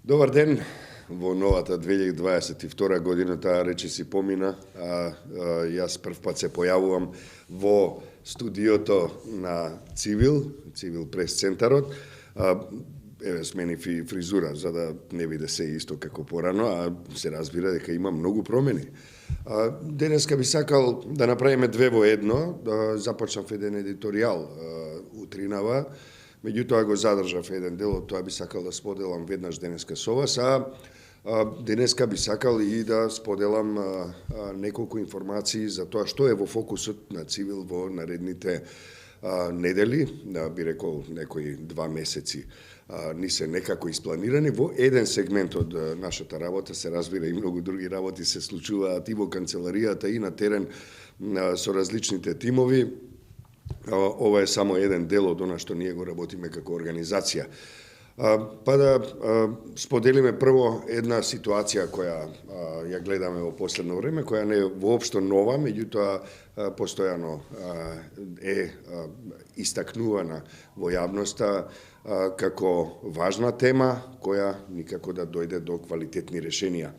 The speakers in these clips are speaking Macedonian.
Добар ден во новата 2022 година, таа рече си помина, јас прв пат се појавувам во студиото на Цивил прес центарот. Еве сменив и фризура, за да не биде се исто како порано, а се разбира дека има многу промени. Денеска би сакал да направиме две во едно, да започнав еден едиторијал утринава, меѓутоа го задржав еден дел од тоа, би сакал да споделам веднаш денеска со вас, денеска би сакал и да споделам неколку информации за тоа што е во фокусот на Цивил во наредните недели, би рекол некои 2 месеци ни се некако испланирани. Во еден сегмент од нашата работа, се разбира и многу други работи се случуваат и во канцеларијата и на терен со различните тимови. Ова е само еден дел од она што ние го работиме како организација. Па да споделиме прво една ситуација која ја гледаме во последно време, која не е воопшто нова, меѓутоа постојано е истакнувана во јавноста како важна тема која никако да дојде до квалитетни решенија.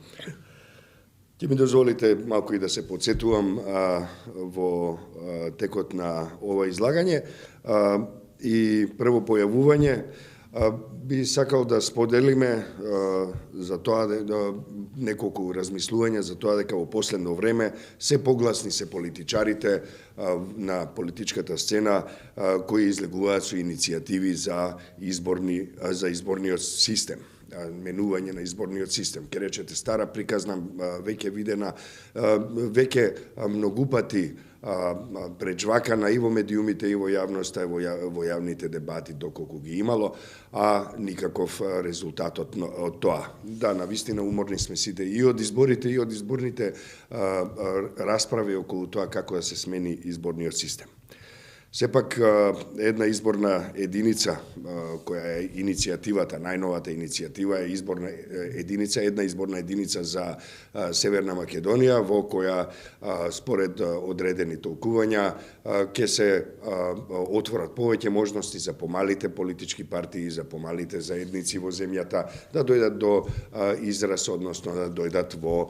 Ќе ми дозволите малку и да се подсетувам во текот на ова излагање и прво појавување. Би сакал да споделиме за тоа неколку размислувања за тоа дека во последно време се погласни се политичарите на политичката сцена кои излегуваат со иницијативи за изборниот систем, менување на изборниот систем. Ке речете стара приказна, веќе видена, веќе многу пати преджвакана и во медиумите, и во јавноста, и во јавните дебати доколку ги имало, а никаков резултат од тоа. Да, навистина уморни сме сите и од изборите, и од изборните расправи околу тоа како да се смени изборниот систем. Сепак, една изборна единица, која е иницијативата, најновата иницијатива е една изборна единица за Северна Македонија, во која, според одредени толкувања, ќе се отворат повеќе можности за помалите политички партии, за помалите заедници во земјата, да дојдат до израз, односно да дојдат во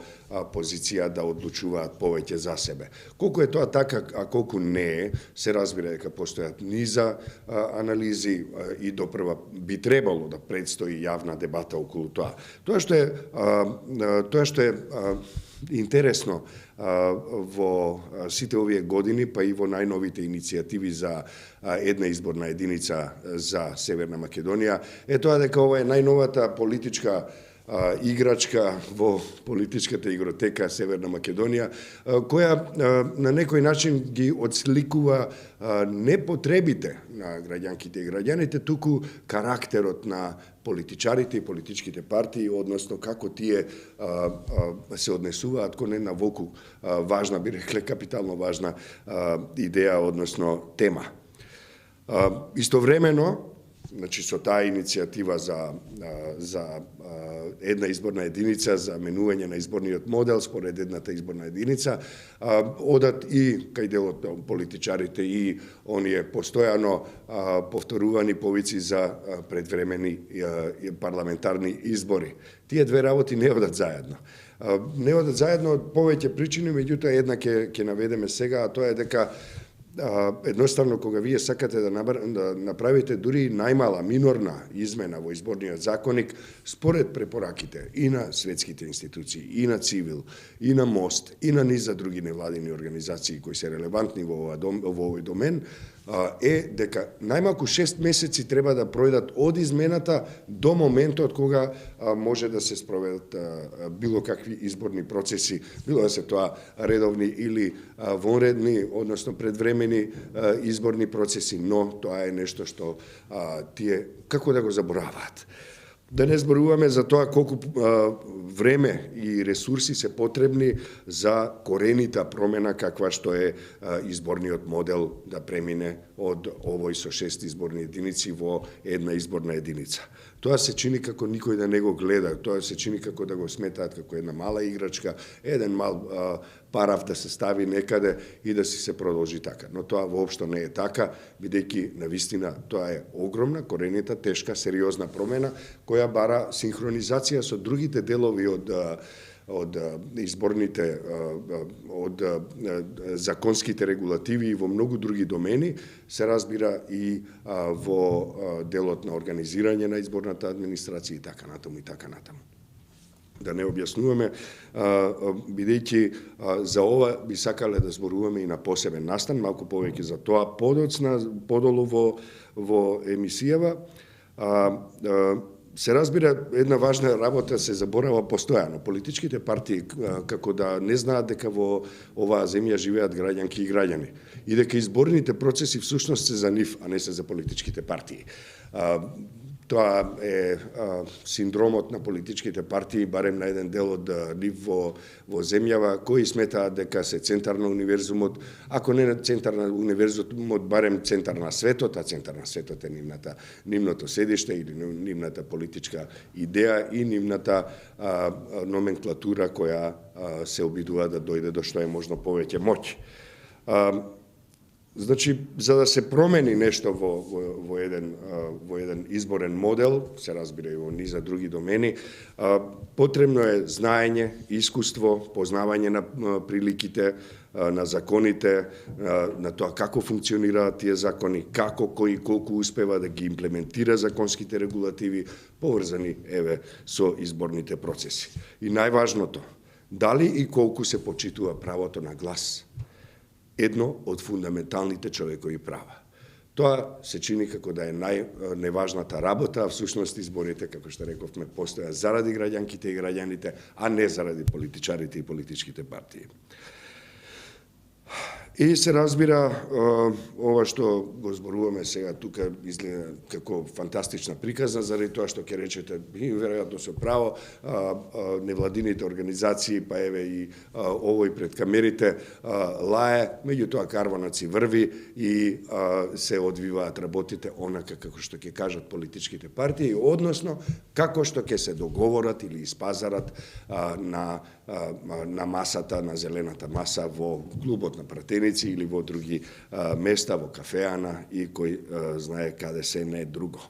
позиција да одлучуваат повеќе за себе. Колку е тоа така, а колку не е, се разбира дека постојат низа анализи и допрва би требало да предстои јавна дебата околу тоа. Тоа што е интересно во сите овие години, па и во најновите иницијативи за една изборна единица за Северна Македонија, е тоа дека ова е најновата политичка играчка во политичката игротека Северна Македонија, која на некој начин ги отсликува не потребите на граѓанките и граѓаните, туку карактерот на политичарите и политичките партии, односно како тие се однесуваат кон една волку важна, би рекле капитално важна идеја, односно тема. Истовремено, значи со таа иницијатива за една изборна единица, за менување на изборниот модел според едната изборна единица, одат и кај делот политичарите и оние постојано повторувани повици за предвремени парламентарни избори. Тие две работи не одат заедно. Не одат заедно од повеќе причини, меѓутоа една ќе наведеме сега, а тоа е дека едноставно кога вие сакате да направите дури најмала, минорна измена во изборниот законник, според препораките и на светските институции, и на Цивил, и на МОСТ, и на низа други невладини организации кои се релевантни во овој домен, е дека најмалку 6 месеци треба да пројдат од измената до моментот кога може да се спроведат било какви изборни процеси, било да се тоа редовни или вонредни, односно предвремени изборни процеси, но тоа е нешто што тие како да го забораваат. Да не зборуваме за тоа колку време и ресурси се потребни за коренита промена каква што е изборниот модел да премине од овој со 6 изборни единици во една изборна единица. Тоа се чини како никој да не го гледа, тоа се чини како да го сметаат како една мала играчка, еден мал параф да се стави некаде и да си се продолжи така. Но тоа воопшто не е така, бидејќи навистина тоа е огромна, коренита, тешка, сериозна промена, која бара синхронизација со другите делови од изборните, од законските регулативи и во многу други домени, се разбира и во делот на организирање на изборната администрација и така натаму и така натаму. Да не објаснуваме, бидејќи за ова би сакале да зборуваме и на посебен настан, малку повеќе за тоа подолу во емисијава. Се разбира, една важна работа се заборава постојано. Политичките партии како да не знаат дека во оваа земја живеат граѓанки и граѓани и дека изборните процеси всушност се за нив, а не се за политичките партии. Тоа е синдромот на политичките партии, барем на еден дел од нив во земјава, кои сметаат дека се центар на универзумот, ако не центар на универзумот, барем центар на светот, а центар на светот е нивното седиште или нивната политичка идеја и нивната номенклатура која се обидува да дојде до што е можно повеќе моќ. Значи, за да се промени нешто во еден изборен модел, се разбира и во низа други домени, потребно е знаење, искуство, познавање на приликите, на законите, на тоа како функционираат тие закони, како, кој и колку успева да ги имплементира законските регулативи, поврзани со изборните процеси. И најважното, дали и колку се почитува правото на глас, едно од фундаменталните човекови права. Тоа се чини како да е најневажната работа, а всушност изборите, како што рековме, постојат заради граѓанките и граѓаните, а не заради политичарите и политичките партии. И се разбира, ова што го зборуваме сега тука изгледа како фантастична приказна, заради тоа што ќе речете, и веројатно со право, невладините организации, па еве и овој пред камерите, лае, меѓутоа карванот си врви и се одвиваат работите онака како што ќе кажат политичките партии, односно како што ќе се договорат или испазарат на масата, на зелената маса во клубот на пратеници или во други места, во кафеана и кој знае каде се не друго.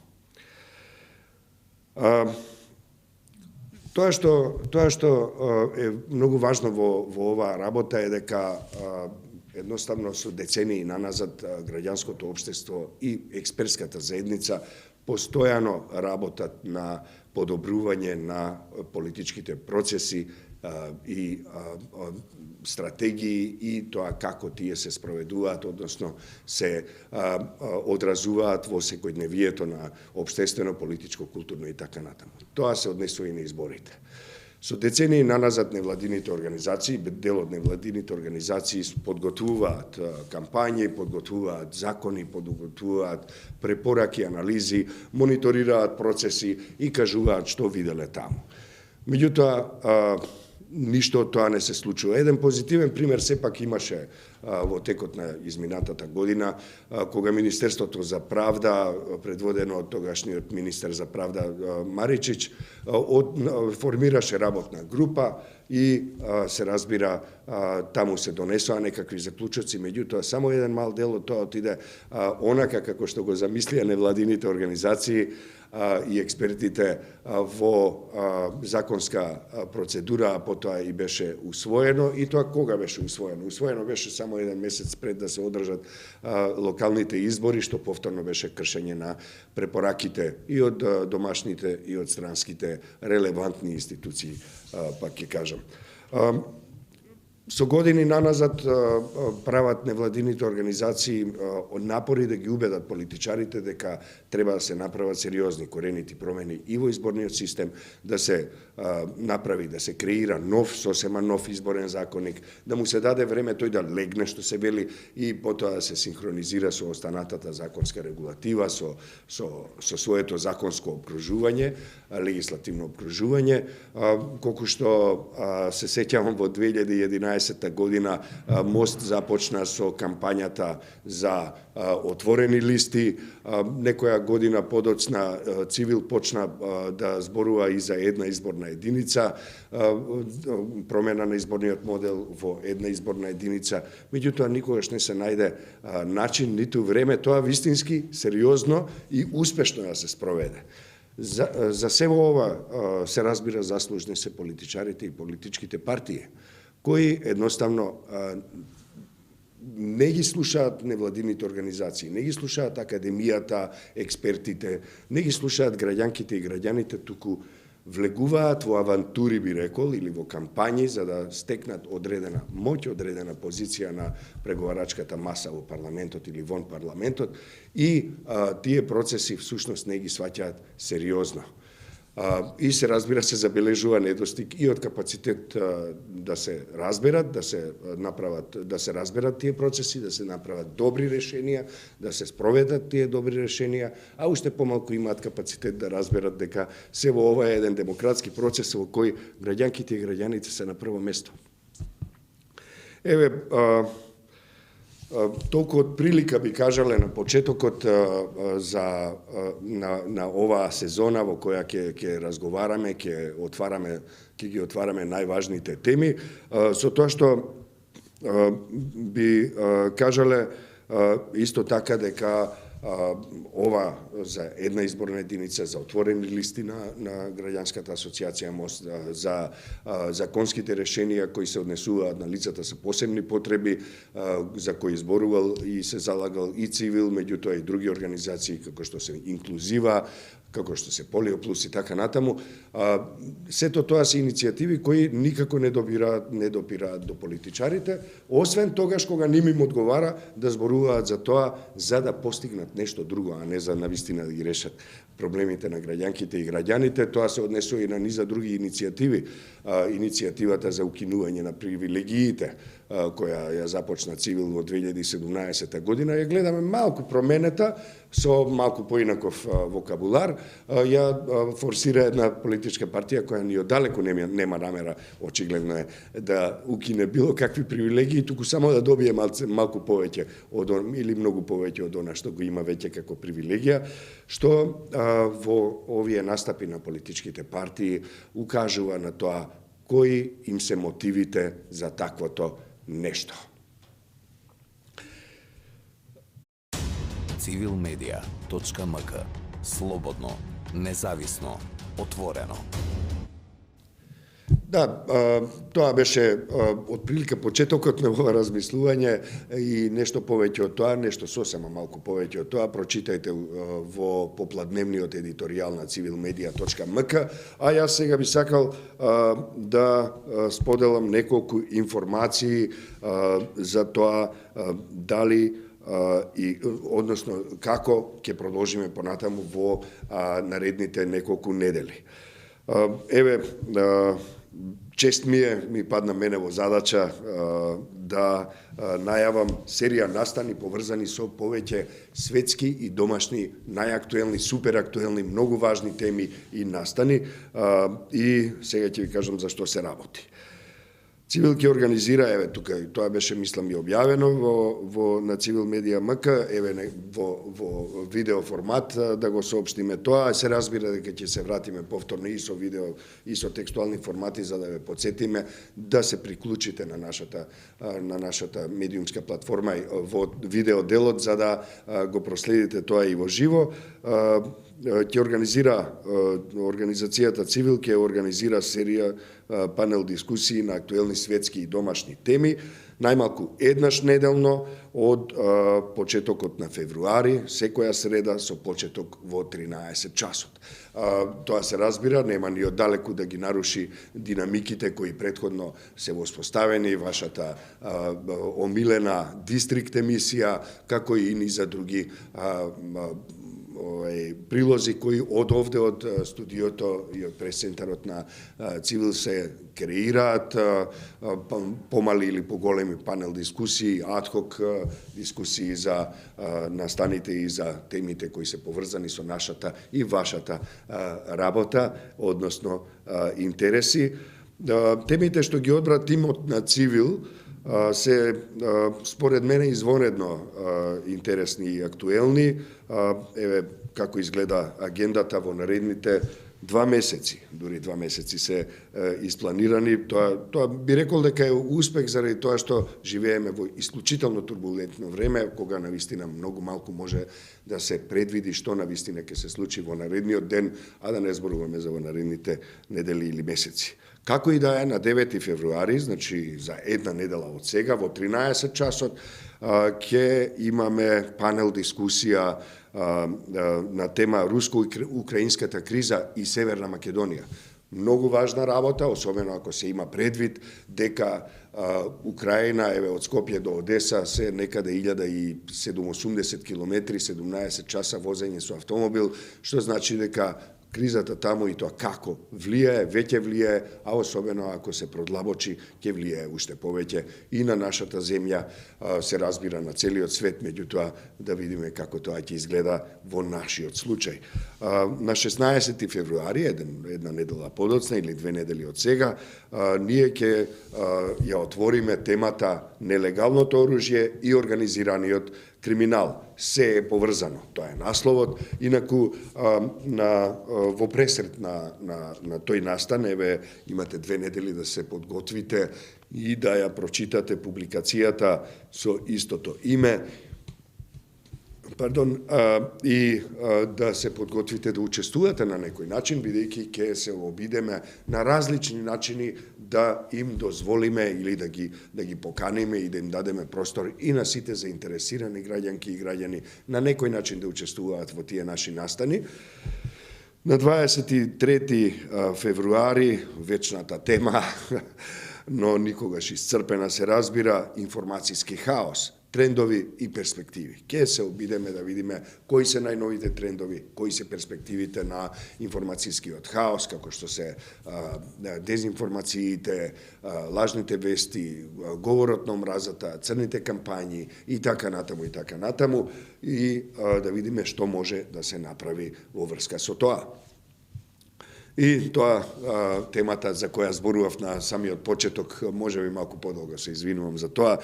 Тоа што е многу важно во оваа работа е дека едноставно со децении наназад граѓанското општество и експертската заедница постојано работат на подобрување на политичките процеси и стратегии и тоа како тие се спроведуваат, односно се одразуваат во секојдневието на општествено, политичко, културно и така натаму. Тоа се однесува и на изборите. Со децении наназад невладините организации, дел од невладините организации подготвуваат кампањи, подготвуваат закони, подготвуваат препораки, анализи, мониторираат процеси и кажуваат што виделе таму. Меѓутоа, ништо од тоа не се случува. Еден позитивен пример сепак имаше во текот на изминатата година, кога Министерството за правда, предводено од тогашниот министер за правда Маричич, формираше работна група и се разбира, таму се донесоа некакви заклучоци, меѓутоа само еден мал дел од тоа отиде онака како што го замислија невладините организации и експертите во законска процедура, а потоа и беше усвоено. И тоа кога беше усвоено? Усвоено беше само еден месец пред да се одржат локалните избори, што повторно беше кршење на препораките и од домашните и од странските релевантни институции, пак ќе кажам. Со години наназад прават невладините организации напори да ги убедат политичарите дека треба да се направат сериозни коренити промени и во изборниот систем, да се направи, да се креира сосема нов изборен законник, да му се даде време тој да легне, што се вели, и потоа да се синхронизира со останатата законска регулатива, со своето законско обкружување, легислативно обкружување, колку што се сеќавам во 2011 година МОСТ започна со кампањата за отворени листи, некоја година подоцна Цивил почна да зборува и за една изборна единица, промена на изборниот модел во една изборна единица, меѓутоа никогаш не се најде начин, ниту време тоа вистински, сериозно и успешно да се спроведе. За се ова се разбира заслужни се политичарите и политичките партии, кои едноставно не ги слушаат невладините организации, не ги слушаат академијата, експертите, не ги слушаат граѓанките и граѓаните, туку влегуваат во авантури, би рекол, или во кампањи за да стекнат одредена моќ, одредена позиција на преговарачката маса во парламентот или вон парламентот и тие процеси всушност не ги сваќаат сериозно. И се разбира се забележува недостиг и од капацитет да се разберат, да се разберат тие процеси, да се направат добри решенија, да се спроведат тие добри решенија, а уште помалку имаат капацитет да разберат дека се во ова е еден демократски процес во кој граѓанките и граѓаните се на прво место. Еве, толку од прилика би кажале на почетокот на оваа сезона во која ќе разговараме, ќе ги отвараме најважните теми, со тоа што би кажале исто така дека ова за една изборна единица, за отворени листи на Граѓанската асоциација МОСТ, за законските решенија кои се однесуваат на лицата со посебни потреби, за кои изборувал и се залагал и Цивил, меѓутоа и други организации како што се Инклузива, како што се Полиоплус и така натаму. Сето тоа се иницијативи кои никако не допираат до политичарите, освен тогаш кога ним им одговара да зборуваат за тоа за да постигнат нешто друго, а не за навистина да ги решат проблемите на граѓанките и граѓаните. Тоа се однесува и на низа други иницијативи. Иницијативата за укинување на привилегиите, која ја започна Цивил во 2017 година, ја гледаме малку променета, со малку поинаков вокабулар, ја форсира една политичка партија која ни оддалеку нема намера, очигледно е, да укине било какви привилегии, туку само да добие малку повеќе или многу повеќе од она што го има веќе како привилегија, што во овие настапи на политичките партии укажува на тоа кои им се мотивите за таквото нешто. civilmedia.mk. Слободно, независно, отворено. Да, тоа беше отприлика почетокот на ова размислување и нешто повеќе од тоа, нешто сосема малку повеќе од тоа, прочитајте во попладневниот едиторијал на civilmedia.mk, а јас сега би сакал да споделам неколку информации за тоа дали односно како ќе продолжиме понатаму во наредните неколку недели. Еве, чест ми падна мене во задача да најавам серија настани поврзани со повеќе светски и домашни, најактуелни, суперактуелни, многу важни теми и настани, и сега ќе ви кажам за што се работи. Цивил ќе организира, еве тука, тоа беше мислам и објавено на Цивил Медија МК, еве во видео формат да го соопштиме тоа, се разбира дека ќе се вратиме повторно и со видео и со текстуални формати за да ве потсетиме да се приклучите на нашата медиумска платформа во видео делот за да го проследите тоа и во живо. Ќе организира организацијата Цивил ќе организира серија панел дискусии на актуелни светски и домашни теми, најмалку еднаш неделно од почетокот на февруари, секоја среда со почеток во 13 часот. Тоа се разбира, нема ни оддалеку да ги наруши динамиките кои претходно се воспоставени, вашата омилена дистрикт емисија, како и низа други прилози кои од овде од студиото и од пресцентарот на Цивил се креираат, помали или поголеми панел дискусии, адхок дискусии за настаните и за темите кои се поврзани со нашата и вашата работа, односно интереси. Темите што ги одбра тимот на Цивил се според мене извонредно интересни и актуелни. Еве како изгледа агендата во наредните 2 месеци, дури 2 месеци се испланирани. Тоа би рекол дека е успех заради тоа што живееме во исклучително турбулентно време, кога навистина многу малку може да се предвиди што навистина ќе се случи во наредниот ден, а да не зборуваме за во наредните недели или месеци. Како и да е, на 9 февруари, значи за една недела од сега, во 13 часот, ќе имаме панел дискусија на тема руско-украинската криза и Северна Македонија. Многу важна работа, особено ако се има предвид дека Украина, еве од Скопје до Одеса, се некаде 1780 километри, 17 часа возење со автомобил, што значи дека кризата таму и тоа како влијае, веќе влијае, а особено ако се продлабочи, ќе влијае уште повеќе и на нашата земја, се разбира на целиот свет, меѓутоа да видиме како тоа ќе изгледа во нашиот случај. На 16 февруари, една недела подоцна или 2 недели од сега, ние ќе ја отвориме темата нелегалното оружје и организираниот криминал. Се е поврзано, тоа е насловот. Инаку во пресред на тој настан, еве имате 2 недели да се подготвите и да ја прочитате публикацијата со истото име. И да се подготвите да учествувате на некој начин, бидејќи ќе се обидеме на различни начини да им дозволиме или да ги поканиме и да им дадеме простор и на сите заинтересирани граѓанки и граѓани на некој начин да учествуваат во тие наши настани. На 23 февруари, вечната тема, но никогаш исцрпена, се разбира, информацијски хаос, трендови и перспективи. Ке се обидеме да видиме кои се најновите трендови, кои се перспективите на информацијскиот хаос, како што се дезинформациите, лажните вести, говорот на омразата, црните кампањи и така натаму, и да видиме што може да се направи во врска со тоа. И тоа темата за која зборував на самиот почеток, може би малку подолго се извинувам за тоа.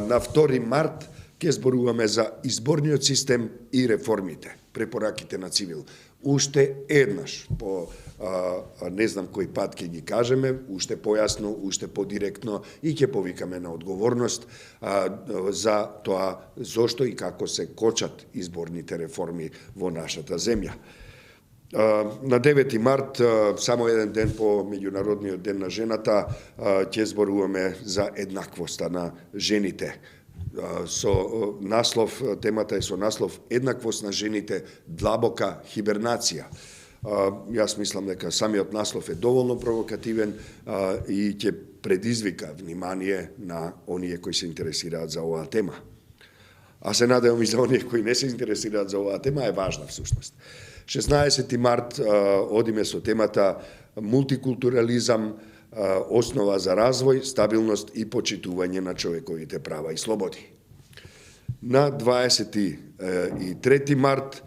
На 2 март ќе зборуваме за изборниот систем и реформите, препораките на Цивил. Уште еднаш, по не знам кој пат ќе ги кажеме, уште појасно, уште подиректно и ќе повикаме на одговорност за тоа зошто и како се кочат изборните реформи во нашата земја. На 9 март, само еден ден по Меѓународниот ден на жената, ќе зборуваме за еднаквоста на жените. Со наслов, темата е со наслов Еднаквост на жените, длабока хибернација. Јас мислам дека самиот наслов е доволно провокативен и ќе предизвика внимание на оние кои се интересираат за оваа тема. А се надевам и за оние кои не се интересираат за оваа тема, е важна всушност. 16 март одиме со темата мултикултурализам, основа за развој, стабилност и почитување на човековите права и слободи. На 23 март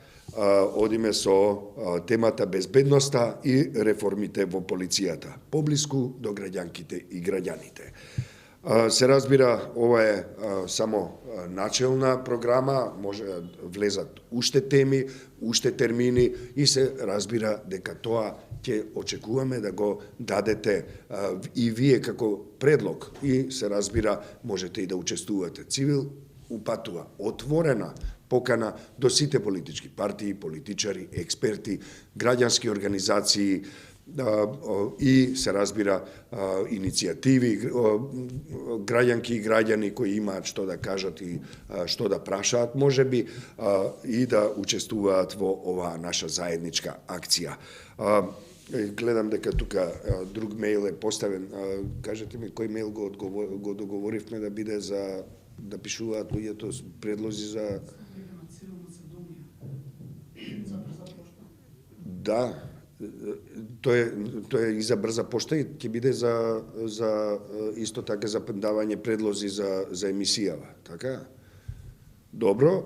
одиме со темата безбедноста и реформите во полицијата, поблиску до граѓанките и граѓаните. Се разбира, ова е само начелна програма, може да влезат уште теми, уште термини и се разбира дека тоа ќе очекуваме да го дадете и вие како предлог и се разбира можете и да учествувате. Цивил упатува отворена покана до сите политички партии, политичари, експерти, граѓански организации, и се разбира иницијативи, граѓанки и граѓани кои имаат што да кажат и што да прашаат, можеби, и да учествуваат во оваа наша заедничка акција. Гледам дека тука друг мејл е поставен. Кажете ми кој мејл го договоривме да биде за да пишуваат луѓето предлози за Да, тоа е и за брза пошта и ќе биде за исто така за давање предлози за емисијава, така? Добро,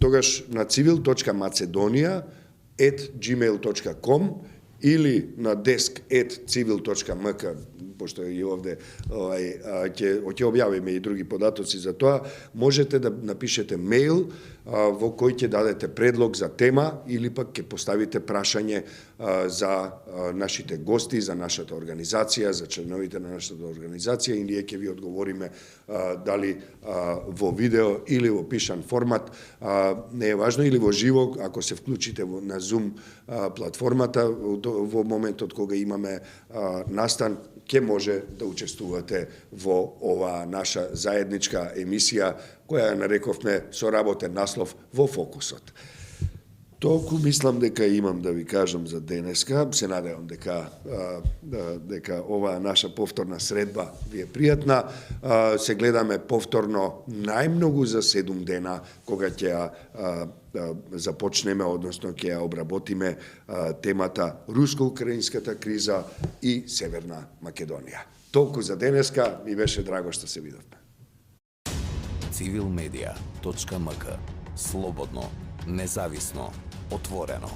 тогаш на civil.macedonia@gmail.com или на desk@civil.mk, пошто и овде ќе објавиме и други податоци за тоа, можете да напишете мејл во кој ќе дадете предлог за тема или пак ќе поставите прашање за нашите гости, за нашата организација, за членовите на нашата организација и ние ќе ви одговориме дали во видео или во пишан формат, не е важно, или во живо, ако се вклучите на Zoom платформата, во моментот кога имаме настан, ќе може да учествувате во оваа наша заедничка емисија, која ја нарековме со работен наслов Во фокусот. Толку мислам дека имам да ви кажам за денеска. Се надевам дека оваа наша повторна средба ви е пријатна. Се гледаме повторно најмногу за 7 дена, кога ќе започнеме, односно ќе ја обработиме темата руско-украинската криза и Северна Македонија. Толку за денеска, ми беше драго што се видовме. civilmedia.mk. Слободно, независно, отворено.